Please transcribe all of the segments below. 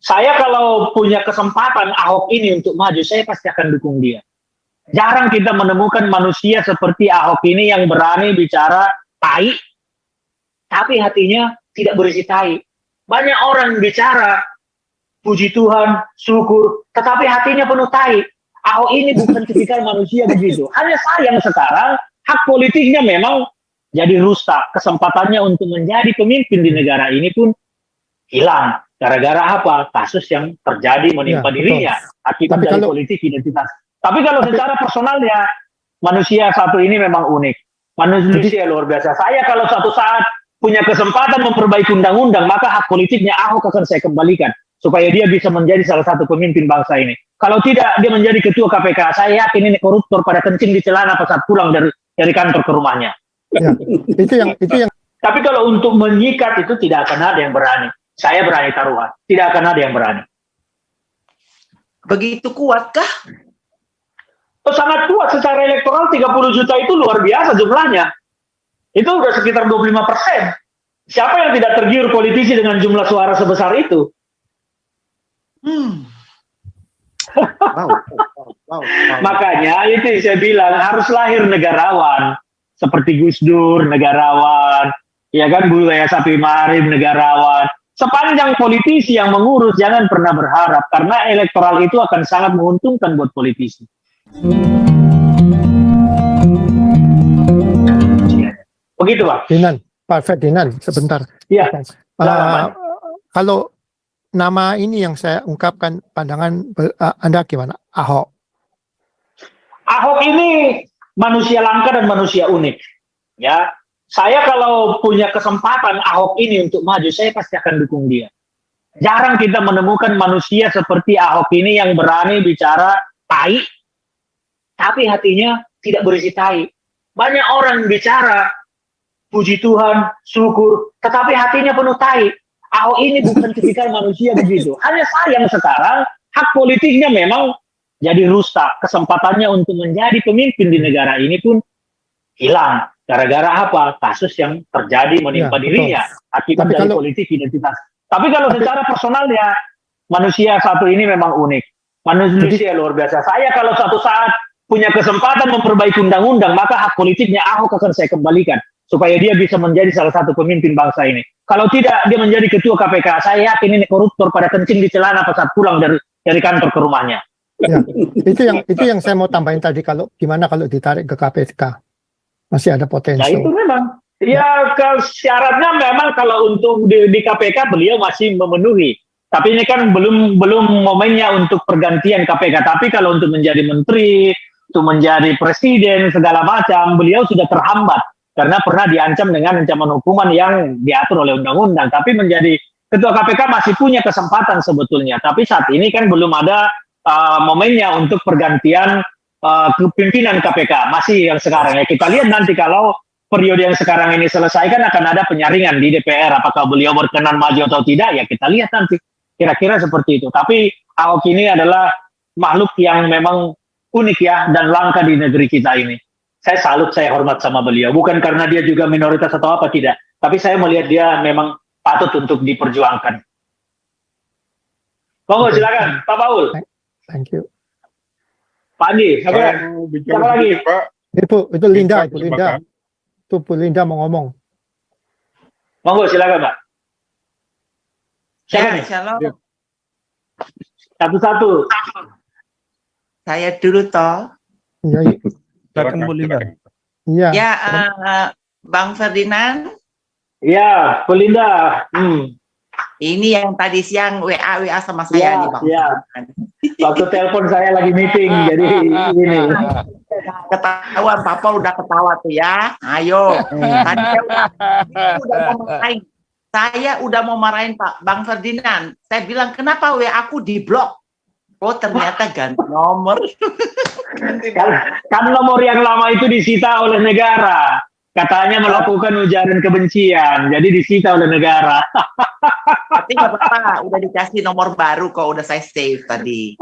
Saya kalau punya kesempatan Ahok ini untuk maju, saya pasti akan dukung dia. Jarang kita menemukan manusia seperti Ahok ini yang berani bicara tai, tapi hatinya tidak berisi tai. Banyak orang bicara, puji Tuhan, syukur, tetapi hatinya penuh tai. Ahok ini bukan tipikal manusia begitu. Hanya sayang sekarang, hak politiknya memang jadi rusak. Kesempatannya untuk menjadi pemimpin di negara ini pun hilang. Gara-gara apa? Kasus yang terjadi menimpa dirinya. Akibat dari politik identitas. Tapi kalau secara personalnya, manusia satu ini memang unik. Manusia luar biasa. Saya kalau suatu saat punya kesempatan memperbaiki undang-undang, maka hak politiknya Ahok akan saya kembalikan. Supaya dia bisa menjadi salah satu pemimpin bangsa ini. Kalau tidak, dia menjadi ketua KPK. Saya yakin ini koruptor pada kencing di celana pas saat pulang dari kantor ke rumahnya. Ya, itu yang. Tapi kalau untuk menyikat itu tidak akan ada yang berani. Saya berani taruhan. Tidak akan ada yang berani. Begitu kuatkah? Oh, sangat kuat secara elektoral. 30 juta itu luar biasa jumlahnya. Itu udah sekitar 25%. Siapa yang tidak tergiur politisi dengan jumlah suara sebesar itu? Wow. Makanya itu saya bilang harus lahir negarawan. Seperti Gus Dur, negarawan. Ya kan, Buya Sapi Marif, negarawan. Sepanjang politisi yang mengurus, jangan pernah berharap. Karena elektoral itu akan sangat menguntungkan buat politisi. Begitu, Pak. Pak Ferdinand, sebentar. Iya. Kalau nama ini yang saya ungkapkan, pandangan Anda gimana? Ahok. Ahok ini manusia langka dan manusia unik. Ya. Saya kalau punya kesempatan Ahok ini untuk maju, saya pasti akan dukung dia. Jarang kita menemukan manusia seperti Ahok ini yang berani bicara tai, tapi hatinya tidak berisi tai. Banyak orang bicara, puji Tuhan, syukur, tetapi hatinya penuh tai. Ahok ini bukan tipikal manusia begitu. Hanya sayang sekarang, hak politiknya memang jadi rusak. Kesempatannya untuk menjadi pemimpin di negara ini pun hilang. Gara-gara apa? Kasus yang terjadi menimpa dirinya. Akibat dari politik identitas. Tapi kalau secara personalnya, manusia satu ini memang unik. Manusia luar biasa. Saya kalau suatu saat punya kesempatan memperbaiki undang-undang, maka hak politiknya Ahok akan saya kembalikan. Supaya dia bisa menjadi salah satu pemimpin bangsa ini. Kalau tidak, dia menjadi ketua KPK. Saya yakin ini koruptor pada kencing di celana pas saat pulang dari kantor ke rumahnya. Ya, itu yang saya mau tambahin tadi. Gimana kalau ditarik ke KPK? Masih ada potensi. Nah itu memang, ya syaratnya memang kalau untuk di KPK beliau masih memenuhi. Tapi ini kan belum momennya untuk pergantian KPK. Tapi kalau untuk menjadi menteri, untuk menjadi presiden, segala macam, beliau sudah terhambat. Karena pernah diancam dengan ancaman hukuman yang diatur oleh undang-undang. Tapi menjadi ketua KPK masih punya kesempatan sebetulnya. Tapi saat ini kan belum ada momennya untuk pergantian kepimpinan KPK. Masih yang sekarang ya. Kita lihat nanti kalau periode yang sekarang ini selesai kan akan ada penyaringan di DPR. Apakah beliau berkenan maju atau tidak? Ya kita lihat nanti. Kira-kira seperti itu. Tapi Ahok ini adalah makhluk yang memang unik ya dan langka di negeri kita ini. Saya salut, saya hormat sama beliau. Bukan karena dia juga minoritas atau apa, tidak. Tapi saya melihat dia memang patut untuk diperjuangkan. Monggo silakan, Pak Paul. Thank you. Pak Andi, siapa lagi? Pak. Itu Linda, itu Linda. Itu Bu Linda mau ngomong. Monggo silakan, Pak. Ya, shalom. Satu-satu. Saya dulu toh. Iya. Silakan Bu Linda. Iya. Ya, Bang Ferdinand. Iya, Bu Linda. Ini yang tadi siang WA sama saya nih Bang. Iya. Waktu telepon saya lagi meeting, jadi ini. Ketahuan Papa udah ketawa tuh ya. Ayo. Tadi saya udah mau marahin Pak Bang Ferdinand. Saya bilang kenapa WA aku diblok? Oh ternyata ganti nomor. Kan nomor yang lama itu disita oleh negara. Katanya melakukan ujaran kebencian, jadi disita oleh negara. Tapi nggak apa-apa, udah dikasih nomor baru kok, udah saya save tadi.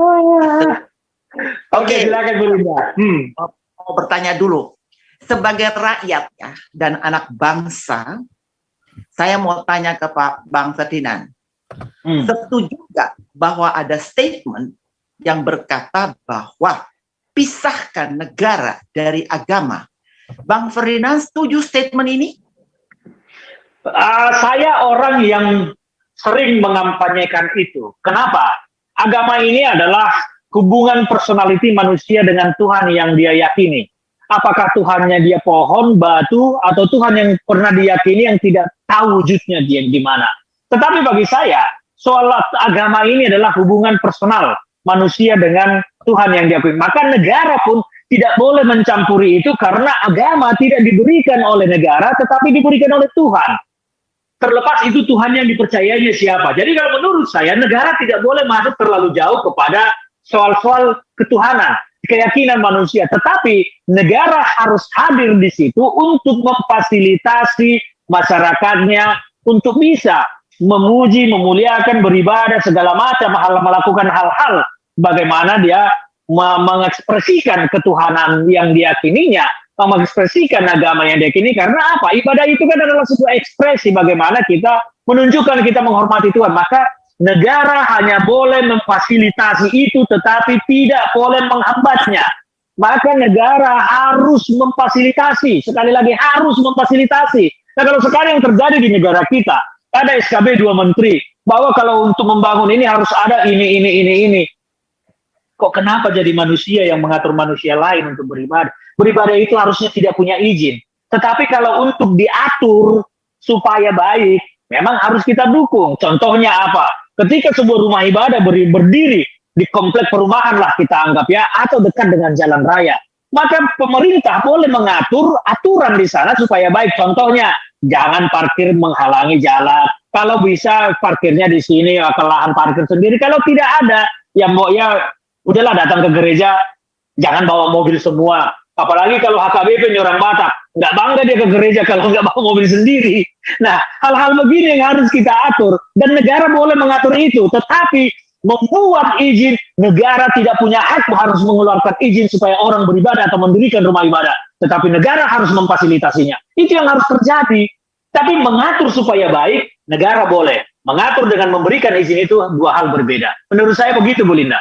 Oke, silakan Bu Linda. Mau bertanya dulu, sebagai rakyat ya dan anak bangsa, saya mau tanya ke Pak Bang Ferdinand, setuju nggak bahwa ada statement yang berkata bahwa pisahkan negara dari agama? Bang Ferdinand setuju statement ini? Saya orang yang sering mengampanyekan itu. Kenapa? Agama ini adalah hubungan personality manusia dengan Tuhan yang dia yakini. Apakah Tuhannya dia pohon, batu, atau Tuhan yang pernah diyakini yang tidak tahu wujudnya dia di mana. Tetapi bagi saya, soal agama ini adalah hubungan personal manusia dengan Tuhan yang diakui. Maka negara pun tidak boleh mencampuri itu karena agama tidak diberikan oleh negara, tetapi diberikan oleh Tuhan. Terlepas itu Tuhan yang dipercayainya siapa. Jadi kalau menurut saya, negara tidak boleh masuk terlalu jauh kepada soal-soal ketuhanan, keyakinan manusia. Tetapi negara harus hadir di situ untuk memfasilitasi masyarakatnya untuk bisa memuji, memuliakan, beribadah, segala macam hal, melakukan hal-hal bagaimana dia mengekspresikan ketuhanan yang diyakininya, mengekspresikan agama yang diyakini. Karena apa? Ibadah itu kan adalah sebuah ekspresi bagaimana kita menunjukkan kita menghormati Tuhan. Maka negara hanya boleh memfasilitasi itu, tetapi tidak boleh menghambatnya. Maka negara harus memfasilitasi, sekali lagi harus memfasilitasi. Nah kalau sekarang yang terjadi di negara kita, ada SKB 2 menteri, bahwa kalau untuk membangun ini harus ada ini. Kok kenapa jadi manusia yang mengatur manusia lain untuk beribadah? Beribadah itu harusnya tidak punya izin. Tetapi kalau untuk diatur supaya baik, memang harus kita dukung. Contohnya apa? Ketika sebuah rumah ibadah berdiri di komplek perumahan lah kita anggap ya, atau dekat dengan jalan raya, maka pemerintah boleh mengatur aturan di sana supaya baik. Contohnya, jangan parkir menghalangi jalan. Kalau bisa parkirnya di sini, ke lahan parkir sendiri. Kalau tidak ada, ya udahlah datang ke gereja, jangan bawa mobil semua. Apalagi kalau HKBP ini orang Batak, nggak bangga dia ke gereja kalau nggak bawa mobil sendiri. Nah, hal-hal begini yang harus kita atur, dan negara boleh mengatur itu. Tetapi membuat izin, negara tidak punya hak harus mengeluarkan izin supaya orang beribadah atau mendirikan rumah ibadah. Tetapi negara harus memfasilitasinya. Itu yang harus terjadi. Tapi mengatur supaya baik, negara boleh. Mengatur dengan memberikan izin itu dua hal berbeda. Menurut saya begitu, Bu Linda.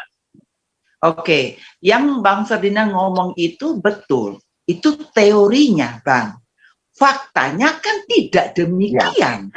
Oke, yang Bang Ferdinand ngomong itu betul. Itu teorinya, Bang. Faktanya kan tidak demikian.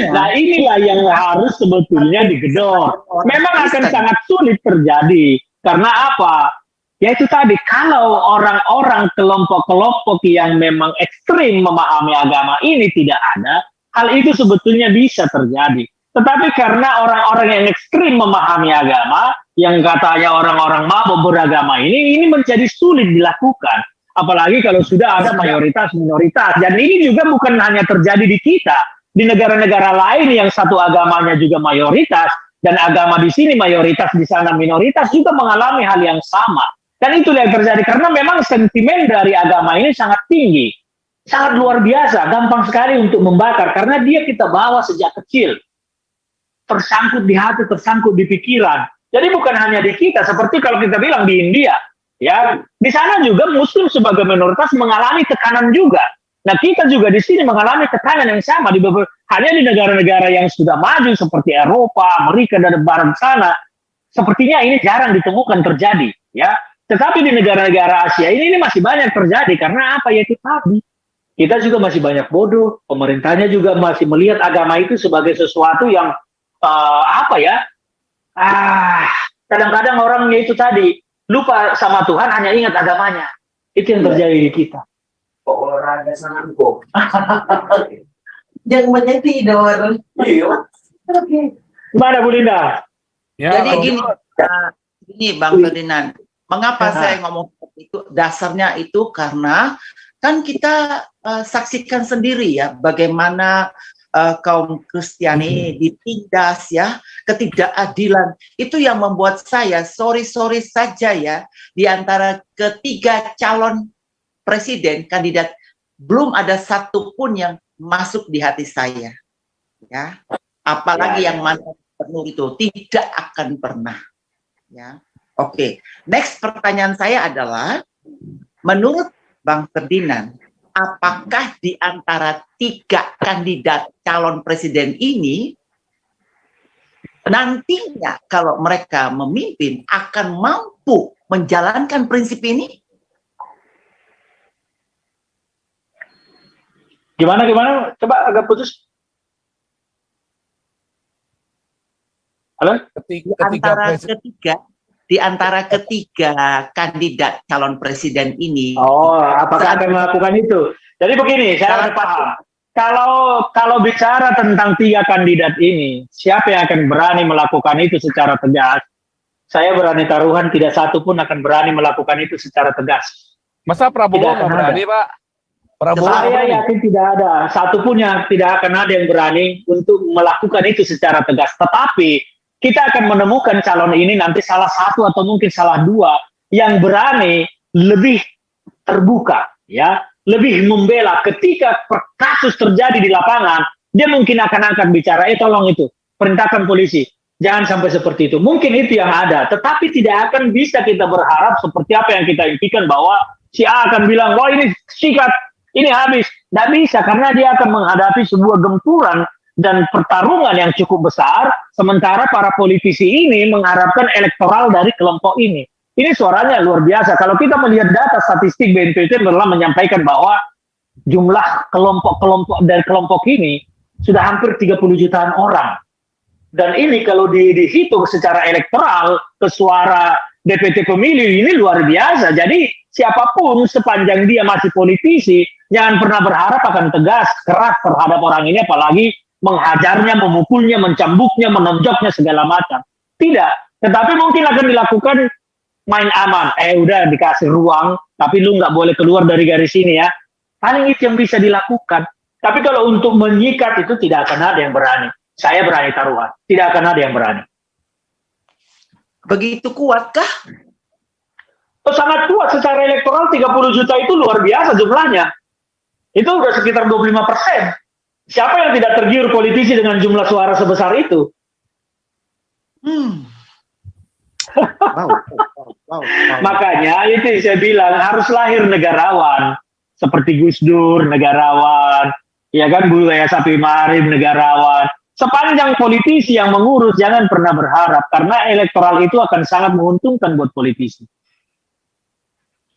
Nah inilah yang harus sebetulnya digedor. Memang akan sangat sulit terjadi. Karena apa? Ya itu tadi, kalau orang-orang kelompok-kelompok yang memang ekstrim memahami agama ini tidak ada, hal itu sebetulnya bisa terjadi. Tetapi karena orang-orang yang ekstrim memahami agama, yang katanya orang-orang mabuk beragama ini menjadi sulit dilakukan. Apalagi kalau sudah ada mayoritas-minoritas. Dan ini juga bukan hanya terjadi di kita. Di negara-negara lain yang satu agamanya juga mayoritas, dan agama di sini mayoritas, di sana minoritas, juga mengalami hal yang sama. Dan itulah yang terjadi. Karena memang sentimen dari agama ini sangat tinggi. Sangat luar biasa. Gampang sekali untuk membakar. Karena dia kita bawa sejak kecil. Tersangkut di hati, tersangkut di pikiran. Jadi bukan hanya di kita, seperti kalau kita bilang di India, ya di sana juga Muslim sebagai minoritas mengalami tekanan juga. Nah kita juga di sini mengalami tekanan yang sama hanya di negara-negara yang sudah maju seperti Eropa, Amerika dan Barat sana. Sepertinya ini jarang ditemukan terjadi, ya. Tetapi di negara-negara Asia ini masih banyak terjadi karena apa ya itu tadi. Kita juga masih banyak bodoh. Pemerintahnya juga masih melihat agama itu sebagai sesuatu yang kadang-kadang orangnya itu tadi lupa sama Tuhan, hanya ingat agamanya. Itu yang terjadi di kita. Olahraga sangat kok. Yang tidur. Iya. Oke. Gimana Bu Linda? Ya, Jadi gini Bang Ferdinand, mengapa saya ngomong seperti itu? Dasarnya itu karena kan kita saksikan sendiri ya bagaimana kaum Kristiani ditindas ya, ketidakadilan. Itu yang membuat saya sorry saja ya, di antara ketiga calon presiden kandidat belum ada satupun yang masuk di hati saya. Ya. Apalagi yang mantan gubernur itu tidak akan pernah. Ya. Oke. Next pertanyaan saya adalah, menurut Bang Ferdinand, apakah di antara tiga kandidat calon presiden ini nantinya kalau mereka memimpin akan mampu menjalankan prinsip ini? Gimana? Coba agak putus. Halo? Di antara ketiga kandidat calon presiden ini, Oh, apakah akan melakukan itu? Jadi begini, saya harus paham. Kalau bicara tentang 3 kandidat ini, siapa yang akan berani melakukan itu secara tegas? Saya berani taruhan tidak satu pun akan berani melakukan itu secara tegas. Masa Prabowo Tidak akan nggak berani, Pak? Prabowo nggak Saya berani. yakin tidak ada satupun yang tidak akan ada yang berani untuk melakukan itu secara tegas. Tetapi kita akan menemukan calon ini nanti salah satu atau mungkin salah 2 yang berani lebih terbuka, ya, lebih membela ketika kasus terjadi di lapangan. Dia mungkin akan angkat bicara, tolong itu perintahkan polisi, jangan sampai seperti itu. Mungkin itu yang ada, tetapi tidak akan bisa kita berharap seperti apa yang kita impikan bahwa si A akan bilang, wah ini sikat, ini habis. Tidak bisa, karena dia akan menghadapi sebuah gempuran dan pertarungan yang cukup besar, sementara para politisi ini mengharapkan elektoral dari kelompok ini. Ini suaranya luar biasa. Kalau kita melihat data statistik BNPB telah menyampaikan bahwa jumlah kelompok-kelompok dari kelompok ini sudah hampir 30 jutaan orang. Dan ini kalau dihitung secara elektoral ke suara DPT pemilih ini luar biasa. Jadi siapapun sepanjang dia masih politisi, jangan pernah berharap akan tegas, keras terhadap orang ini, apalagi menghajarnya, memukulnya, mencambuknya, menonjoknya, segala macam. Tidak. Tetapi mungkin akan dilakukan main aman. Udah dikasih ruang, tapi lu nggak boleh keluar dari garis ini ya. Paling itu yang bisa dilakukan. Tapi kalau untuk menyikat itu tidak akan ada yang berani. Saya berani taruhan. Tidak akan ada yang berani. Begitu kuatkah? Oh, sangat kuat secara elektoral. 30 juta itu luar biasa jumlahnya. Itu udah sekitar 25%. Siapa yang tidak tergiur politisi dengan jumlah suara sebesar itu? Makanya itu yang saya bilang harus lahir negarawan seperti Gus Dur, negarawan, ya kan, Buya Sapi Marif, negarawan. Sepanjang politisi yang mengurus, jangan pernah berharap, karena elektoral itu akan sangat menguntungkan buat politisi.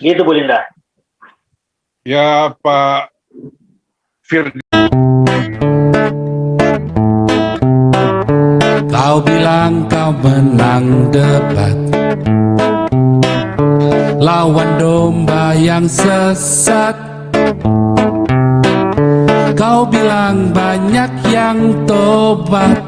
Gitu, Bu Linda. Ya, Pak Firdi. Kau bilang kau menang debat, lawan domba yang sesat. Kau bilang banyak yang tobat.